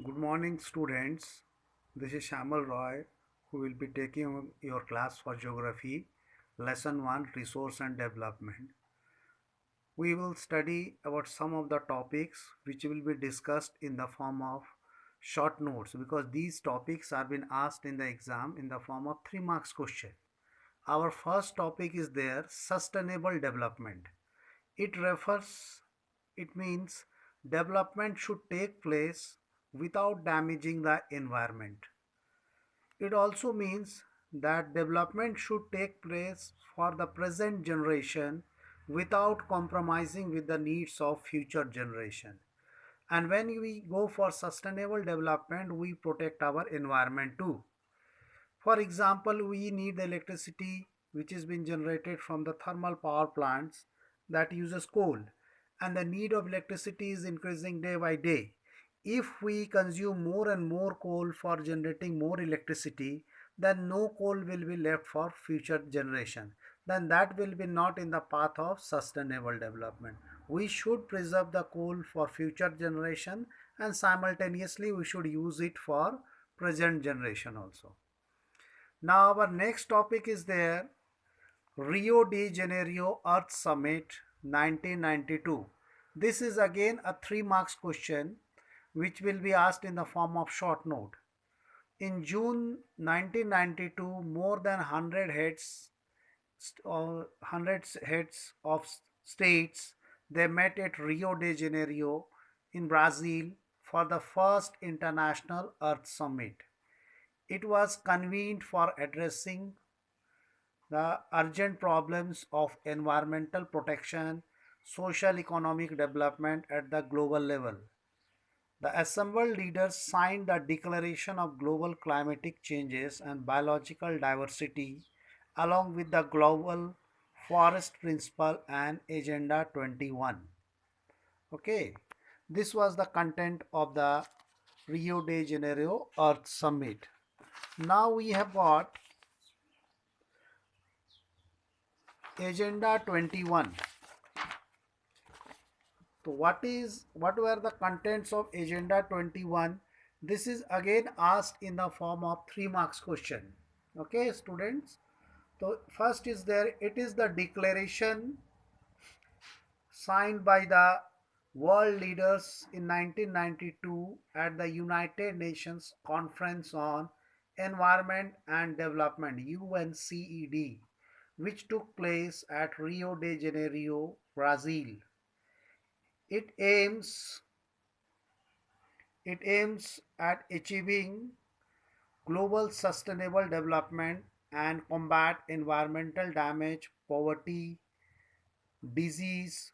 Good morning, students. This is Shamal Roy, who will be taking your class for Geography, Lesson 1 Resource and Development. We will study about some of the topics which will be discussed in the form of short notes because these topics are been asked in the exam in the form of 3 marks question. Our first topic is there sustainable development. It refers, it means development should take place without damaging the environment. It also means that development should take place for the present generation without compromising with the needs of future generation. And when we go for sustainable development, we protect our environment too. For example, we need the electricity which is being generated from the thermal power plants that uses coal, and the need of electricity is increasing day by day. If we consume more and more coal for generating more electricity, then no coal will be left for future generation. Then that will be not in the path of sustainable development. We should preserve the coal for future generation, and simultaneously we should use it for present generation also. Now our next topic is there Rio de Janeiro Earth Summit 1992. This is again a 3 marks question which will be asked in the form of short note. In June 1992, more than 100 heads of states they met at Rio de Janeiro in Brazil for the first international Earth Summit. It was convened for addressing the urgent problems of environmental protection, social economic development at the global level. The assembled leaders signed the Declaration of Global Climatic Changes and Biological Diversity along with the Global Forest Principle and Agenda 21. Okay, this was the content of the Rio de Janeiro Earth Summit. Now we have got Agenda 21. So what were the contents of Agenda 21? This is again asked in the form of 3 marks question. Okay, students. So first is there, it is the declaration signed by the world leaders in 1992 at the United Nations Conference on Environment and Development UNCED, which took place at Rio de Janeiro, Brazil. It aims It aims at achieving global sustainable development and combat environmental damage, poverty, disease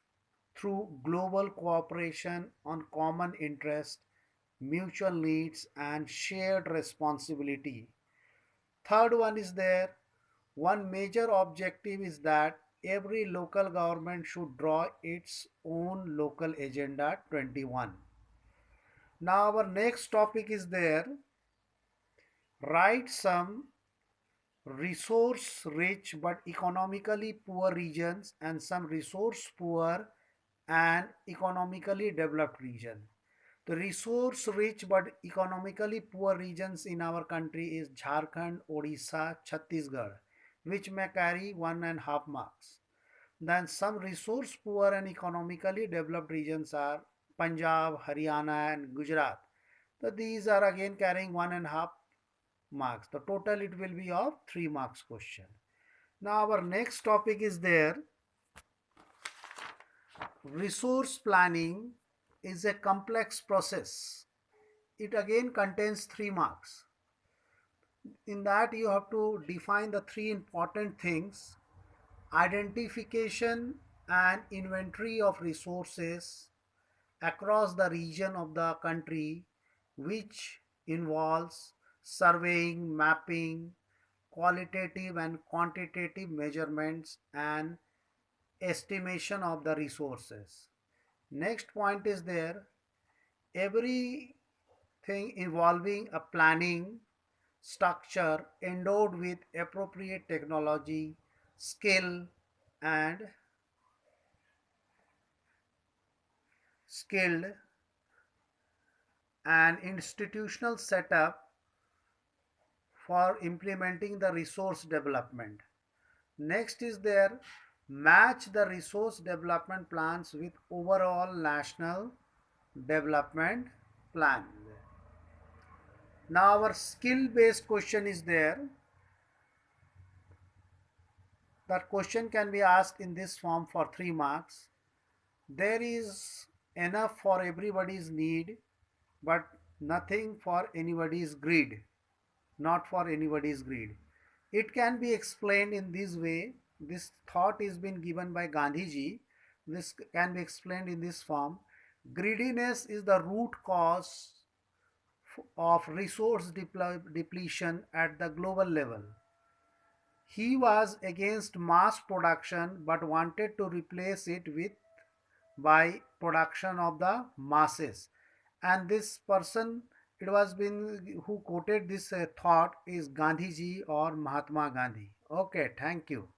through global cooperation on common interest, mutual needs, and shared responsibility. Third one is there. One major objective is that every local government should draw its own local agenda 21. Now our next topic is there. Write some resource rich but economically poor regions and some resource poor and economically developed region. The resource rich but economically poor regions in our country is Jharkhand, Odisha, Chhattisgarh, which may carry 1.5 marks. Then some resource poor and economically developed regions are Punjab, Haryana and Gujarat. So these are again carrying 1.5 marks. The total it will be of 3 marks question. Now our next topic is there. Resource planning is a complex process. It again contains 3 marks. In that you have to define the 3 important things: identification and inventory of resources across the region of the country, which involves surveying, mapping, qualitative and quantitative measurements, and estimation of the resources. Next point is there, everything involving a planning structure endowed with appropriate technology, skill, and skilled an institutional setup for implementing the resource development. Next is there, match the resource development plans with overall national development plan. Now our skill based question is there. That question can be asked in this form for 3 marks. There is enough for everybody's need, but nothing for anybody's greed. Not for anybody's greed. It can be explained in this way. This thought is been given by Gandhiji. This can be explained in this form. Greediness is the root cause of resource depletion at the global level. He was against mass production but wanted to replace it with by production of the masses. And this person, it was been who quoted this thought is Gandhiji or Mahatma Gandhi. Okay, thank you.